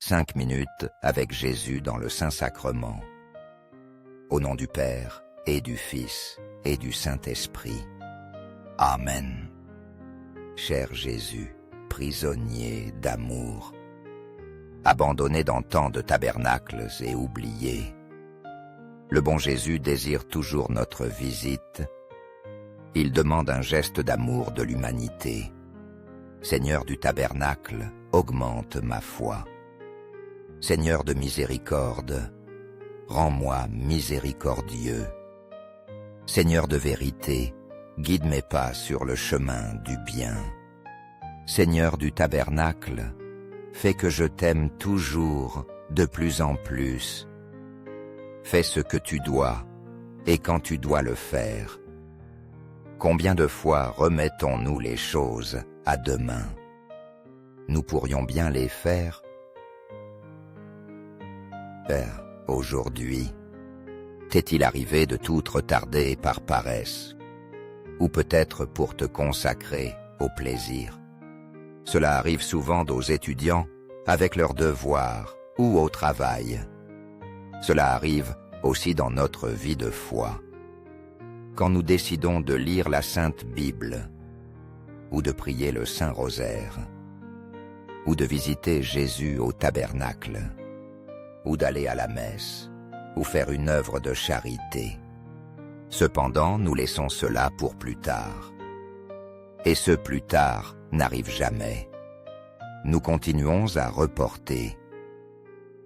5 minutes avec Jésus dans le Saint-Sacrement. Au nom du Père, et du Fils, et du Saint-Esprit. Amen. Cher Jésus, prisonnier d'amour, abandonné dans tant de tabernacles et oublié, le bon Jésus désire toujours notre visite. Il demande un geste d'amour de l'humanité. Seigneur du tabernacle, augmente ma foi. Seigneur de miséricorde, rends-moi miséricordieux. Seigneur de vérité, guide mes pas sur le chemin du bien. Seigneur du tabernacle, fais que je t'aime toujours de plus en plus. Fais ce que tu dois et quand tu dois le faire. Combien de fois remettons-nous les choses à demain? Nous pourrions bien les faire. Père, aujourd'hui, t'est-il arrivé de tout retarder par paresse, ou peut-être pour te consacrer au plaisir? Cela arrive souvent aux étudiants avec leurs devoirs ou au travail. Cela arrive aussi dans notre vie de foi. Quand nous décidons de lire la Sainte Bible, ou de prier le Saint Rosaire, ou de visiter Jésus au tabernacle, ou d'aller à la messe, ou faire une œuvre de charité. Cependant, nous laissons cela pour plus tard. Et ce plus tard n'arrive jamais. Nous continuons à reporter.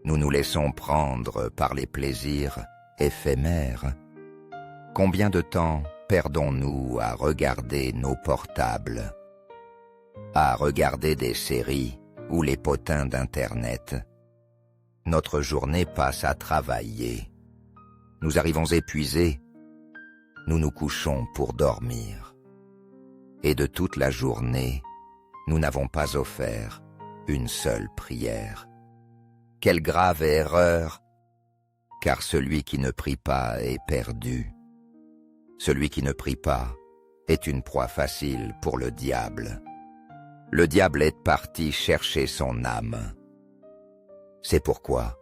Nous nous laissons prendre par les plaisirs éphémères. Combien de temps perdons-nous à regarder nos portables, à regarder des séries ou les potins d'Internet? Notre journée passe à travailler. Nous arrivons épuisés. Nous nous couchons pour dormir. Et de toute la journée, nous n'avons pas offert une seule prière. Quelle grave erreur, car celui qui ne prie pas est perdu. Celui qui ne prie pas est une proie facile pour le diable. Le diable est parti chercher son âme. C'est pourquoi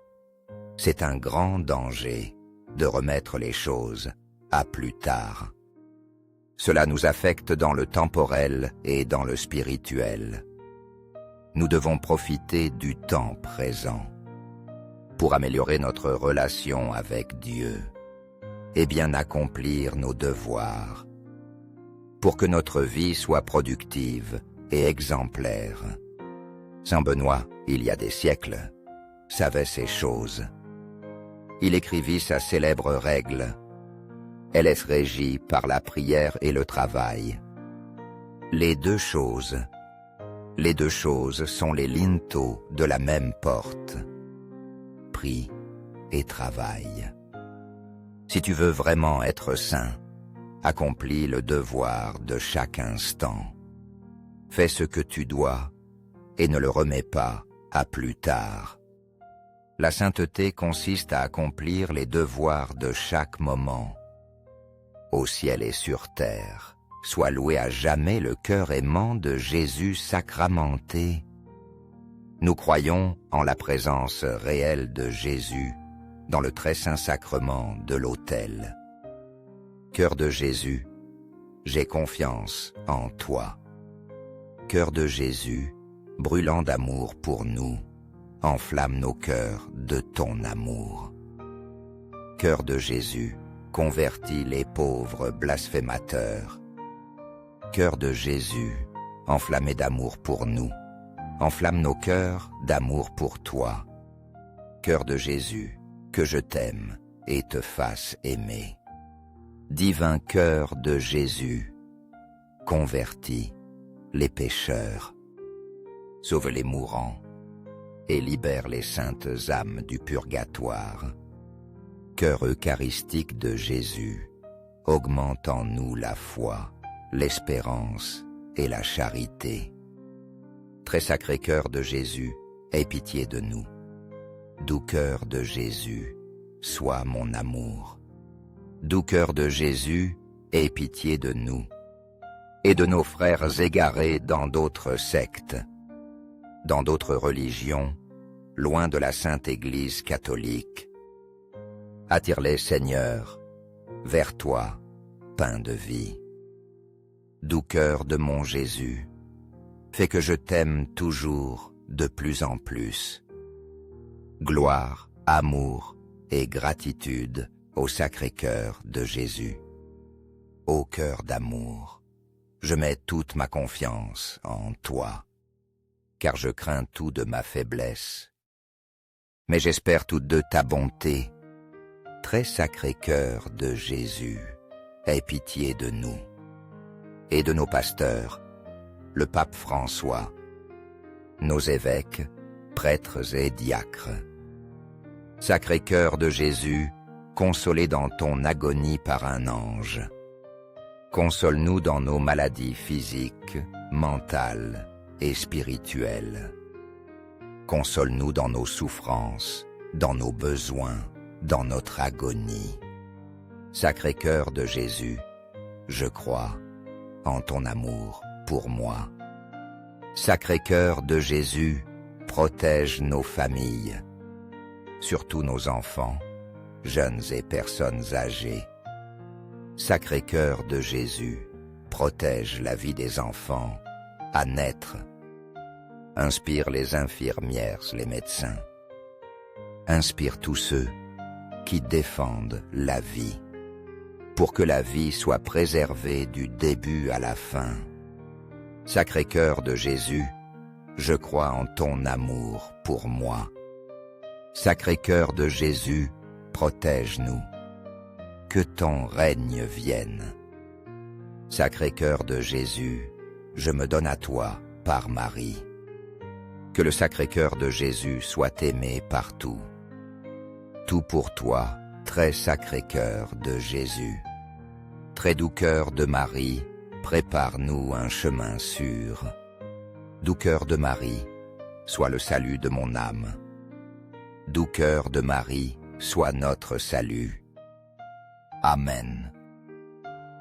c'est un grand danger de remettre les choses à plus tard. Cela nous affecte dans le temporel et dans le spirituel. Nous devons profiter du temps présent pour améliorer notre relation avec Dieu et bien accomplir nos devoirs, pour que notre vie soit productive et exemplaire. Saint Benoît, il y a des siècles, savait ces choses. Il écrivit sa célèbre règle. Elle est régie par la prière et le travail. Les deux choses sont les linteaux de la même porte. Prie et travail. Si tu veux vraiment être saint, accomplis le devoir de chaque instant. Fais ce que tu dois et ne le remets pas à plus tard. La sainteté consiste à accomplir les devoirs de chaque moment. Au ciel et sur terre, soit loué à jamais le cœur aimant de Jésus sacramenté. Nous croyons en la présence réelle de Jésus dans le très saint sacrement de l'autel. Cœur de Jésus, j'ai confiance en toi. Cœur de Jésus, brûlant d'amour pour nous, enflamme nos cœurs de ton amour. Cœur de Jésus, convertis les pauvres blasphémateurs. Cœur de Jésus, enflammé d'amour pour nous, enflamme nos cœurs d'amour pour toi. Cœur de Jésus, que je t'aime et te fasse aimer. Divin cœur de Jésus, convertis les pécheurs, sauve les mourants et libère les saintes âmes du purgatoire. Cœur eucharistique de Jésus, augmente en nous la foi, l'espérance et la charité. Très sacré cœur de Jésus, aie pitié de nous. Doux cœur de Jésus, sois mon amour. Doux cœur de Jésus, aie pitié de nous et de nos frères égarés dans d'autres sectes, dans d'autres religions, loin de la Sainte Église catholique. Attire-les, Seigneur, vers toi, pain de vie. Doux cœur de mon Jésus, fais que je t'aime toujours de plus en plus. Gloire, amour et gratitude au Sacré-Cœur de Jésus. Ô cœur d'amour, je mets toute ma confiance en toi, car je crains tout de ma faiblesse. Mais j'espère tout de ta bonté. Très sacré cœur de Jésus, aie pitié de nous et de nos pasteurs, le pape François, nos évêques, prêtres et diacres. Sacré cœur de Jésus, consolé dans ton agonie par un ange, console-nous dans nos maladies physiques, mentales et spirituelles. Console-nous dans nos souffrances, dans nos besoins, dans notre agonie. Sacré cœur de Jésus, je crois en ton amour pour moi. Sacré cœur de Jésus, protège nos familles, surtout nos enfants, jeunes et personnes âgées. Sacré cœur de Jésus, protège la vie des enfants à naître. Inspire les infirmières, les médecins. Inspire tous ceux qui défendent la vie, pour que la vie soit préservée du début à la fin. Sacré cœur de Jésus, je crois en ton amour pour moi. Sacré cœur de Jésus, protège-nous. Que ton règne vienne. Sacré cœur de Jésus, je me donne à toi par Marie. Que le Sacré-Cœur de Jésus soit aimé partout. Tout pour toi, très sacré cœur de Jésus. Très doux cœur de Marie, prépare-nous un chemin sûr. Doux cœur de Marie, sois le salut de mon âme. Doux cœur de Marie, sois notre salut. Amen.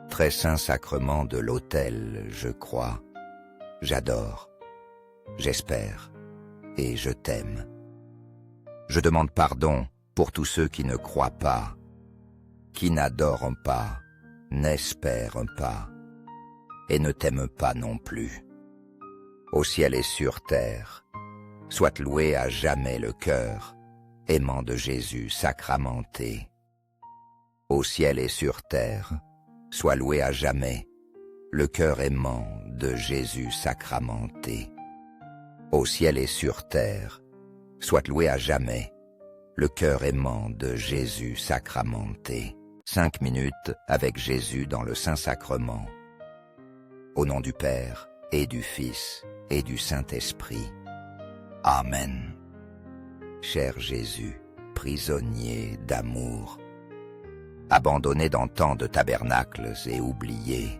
Très saint sacrement de l'autel, je crois, j'adore, j'espère et je t'aime. Je demande pardon pour tous ceux qui ne croient pas, qui n'adorent pas, n'espèrent pas et ne t'aiment pas non plus. Au ciel et sur terre, soit loué à jamais le cœur aimant de Jésus sacramenté. Au ciel et sur terre, soit loué à jamais le cœur aimant de Jésus sacramenté. Au ciel et sur terre, soit loué à jamais le cœur aimant de Jésus sacramenté. 5 minutes avec Jésus dans le Saint-Sacrement. Au nom du Père, et du Fils, et du Saint-Esprit. Amen. Cher Jésus, prisonnier d'amour, abandonné dans tant de tabernacles et oublié,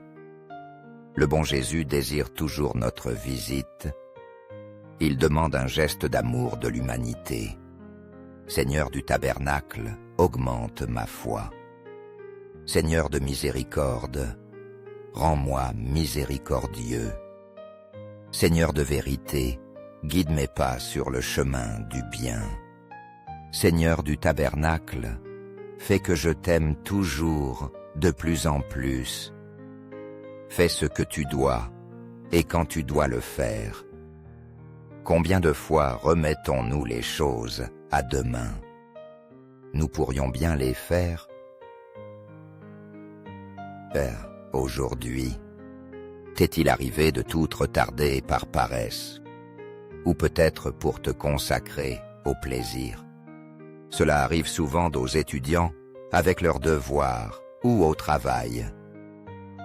le bon Jésus désire toujours notre visite. Il demande un geste d'amour de l'humanité. Seigneur du tabernacle, augmente ma foi. Seigneur de miséricorde, rends-moi miséricordieux. Seigneur de vérité, guide mes pas sur le chemin du bien. Seigneur du tabernacle, fais que je t'aime toujours de plus en plus. Fais ce que tu dois et quand tu dois le faire. Combien de fois remettons-nous les choses à demain? Nous pourrions bien les faire. Père, aujourd'hui, t'est-il arrivé de tout retarder par paresse, ou peut-être pour te consacrer au plaisir? Cela arrive souvent aux étudiants avec leurs devoirs ou au travail.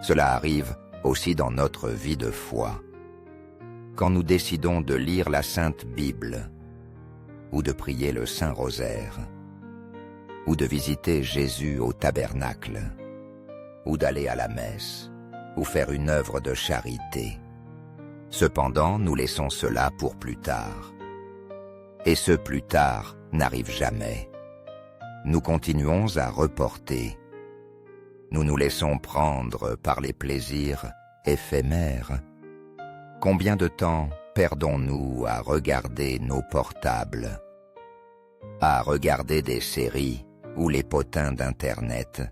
Cela arrive aussi dans notre vie de foi. Quand nous décidons de lire la Sainte Bible, ou de prier le Saint Rosaire, ou de visiter Jésus au tabernacle, ou d'aller à la messe, ou faire une œuvre de charité. Cependant, nous laissons cela pour plus tard. Et ce plus tard n'arrive jamais. Nous continuons à reporter. Nous nous laissons prendre par les plaisirs éphémères. Combien de temps perdons-nous à regarder nos portables, à regarder des séries ou les potins d'Internet.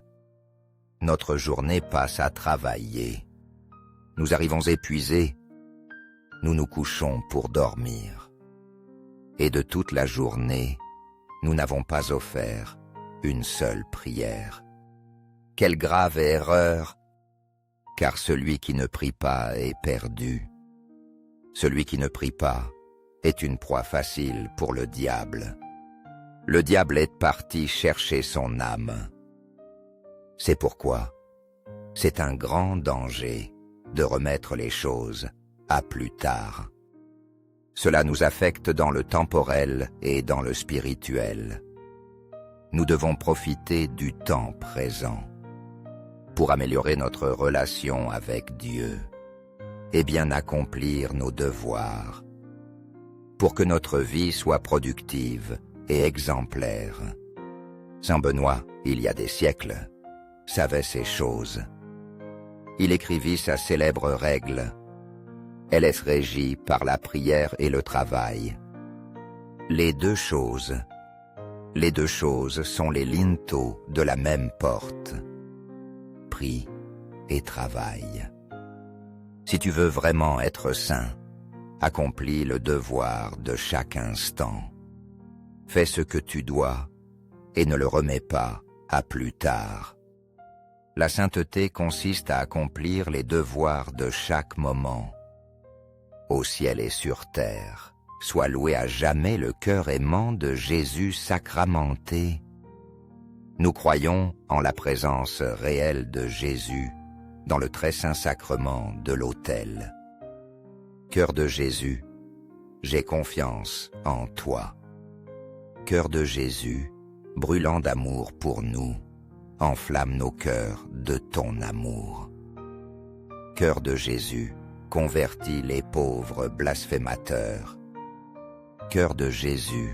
Notre journée passe à travailler. Nous arrivons épuisés. Nous nous couchons pour dormir. Et de toute la journée, nous n'avons pas offert une seule prière. Quelle grave erreur, car celui qui ne prie pas est perdu. Celui qui ne prie pas est une proie facile pour le diable. Le diable est parti chercher son âme. C'est pourquoi c'est un grand danger de remettre les choses à plus tard. Cela nous affecte dans le temporel et dans le spirituel. Nous devons profiter du temps présent pour améliorer notre relation avec Dieu et bien accomplir nos devoirs, pour que notre vie soit productive et exemplaire. Saint Benoît, il y a des siècles, savait ces choses. Il écrivit sa célèbre règle. Elle est régie par la prière et le travail. Les deux choses sont les linteaux de la même porte. Prie et travail. Si tu veux vraiment être saint, accomplis le devoir de chaque instant. Fais ce que tu dois et ne le remets pas à plus tard. La sainteté consiste à accomplir les devoirs de chaque moment. Au ciel et sur terre, soit loué à jamais le cœur aimant de Jésus sacramenté. Nous croyons en la présence réelle de Jésus dans le très saint sacrement de l'autel. Cœur de Jésus, j'ai confiance en toi. Cœur de Jésus, brûlant d'amour pour nous, enflamme nos cœurs de ton amour. Cœur de Jésus, convertis les pauvres blasphémateurs. Cœur de Jésus,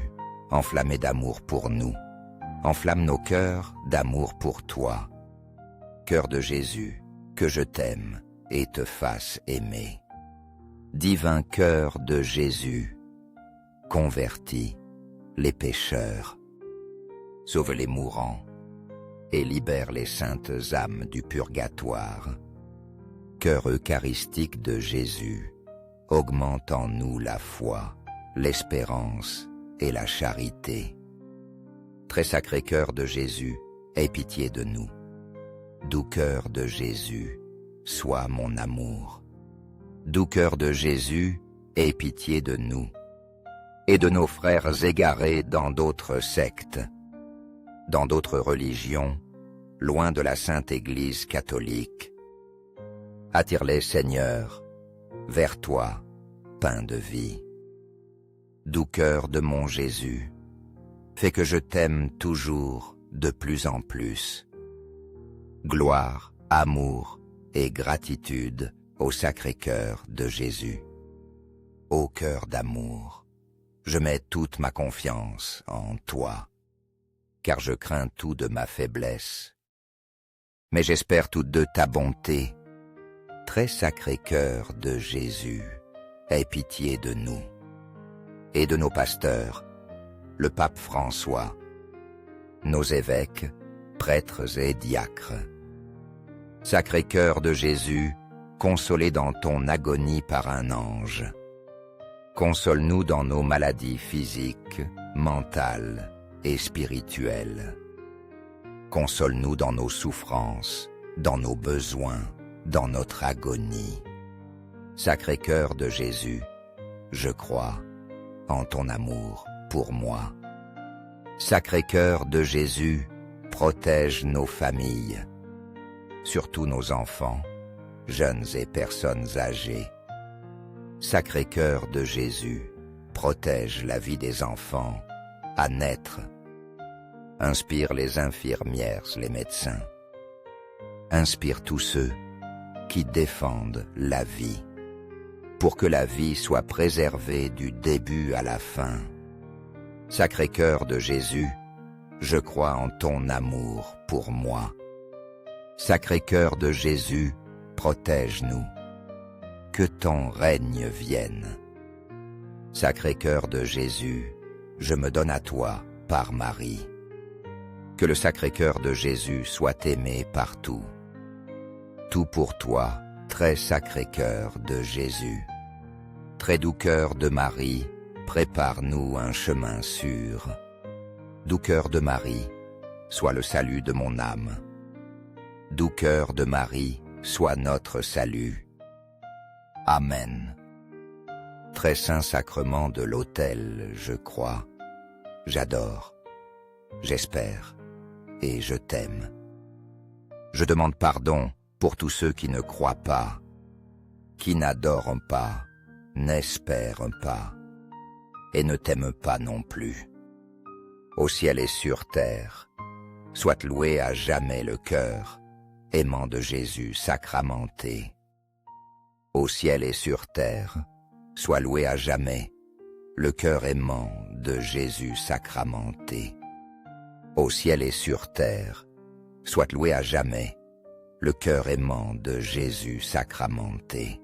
enflammé d'amour pour nous, enflamme nos cœurs d'amour pour toi. Cœur de Jésus, que je t'aime et te fasse aimer. Divin cœur de Jésus, convertis les pécheurs, sauve les mourants et libère les saintes âmes du purgatoire. Cœur eucharistique de Jésus, augmente en nous la foi, l'espérance et la charité. Très sacré cœur de Jésus, aie pitié de nous. Doux cœur de Jésus, sois mon amour. Doux cœur de Jésus, aie pitié de nous et de nos frères égarés dans d'autres sectes, dans d'autres religions, loin de la Sainte Église catholique. Attire-les, Seigneur, vers toi, pain de vie. Doux cœur de mon Jésus, fais que je t'aime toujours de plus en plus. Gloire, amour et gratitude au Sacré-Cœur de Jésus. Ô cœur d'amour, je mets toute ma confiance en toi, car je crains tout de ma faiblesse. Mais j'espère tout de ta bonté. Très sacré cœur de Jésus, aie pitié de nous et de nos pasteurs, le pape François, nos évêques, prêtres et diacres. Sacré cœur de Jésus, consolé dans ton agonie par un ange, console-nous dans nos maladies physiques, mentales et spirituelles. Console-nous dans nos souffrances, dans nos besoins, dans notre agonie. Sacré cœur de Jésus, je crois en ton amour pour moi. Sacré cœur de Jésus, protège nos familles, surtout nos enfants, jeunes et personnes âgées. Sacré cœur de Jésus, protège la vie des enfants à naître. Inspire les infirmières, les médecins. Inspire tous ceux qui défendent la vie, pour que la vie soit préservée du début à la fin. Sacré cœur de Jésus, je crois en ton amour pour moi. Sacré cœur de Jésus, protège-nous. Que ton règne vienne. Sacré cœur de Jésus, je me donne à toi par Marie. Que le Sacré-Cœur de Jésus soit aimé partout. Tout pour toi, très Sacré-Cœur de Jésus. Très doux cœur de Marie, prépare-nous un chemin sûr. Doux cœur de Marie, sois le salut de mon âme. Doux cœur de Marie, sois notre salut. Amen. Très saint sacrement de l'autel, je crois, j'adore, j'espère et je t'aime. Je demande pardon pour tous ceux qui ne croient pas, qui n'adorent pas, n'espèrent pas et ne t'aiment pas non plus. Au ciel et sur terre, soit loué à jamais le cœur aimant de Jésus sacramenté. Au ciel et sur terre, soit loué à jamais le cœur aimant de Jésus sacramenté. Au ciel et sur terre, soit loué à jamais le cœur aimant de Jésus sacramenté.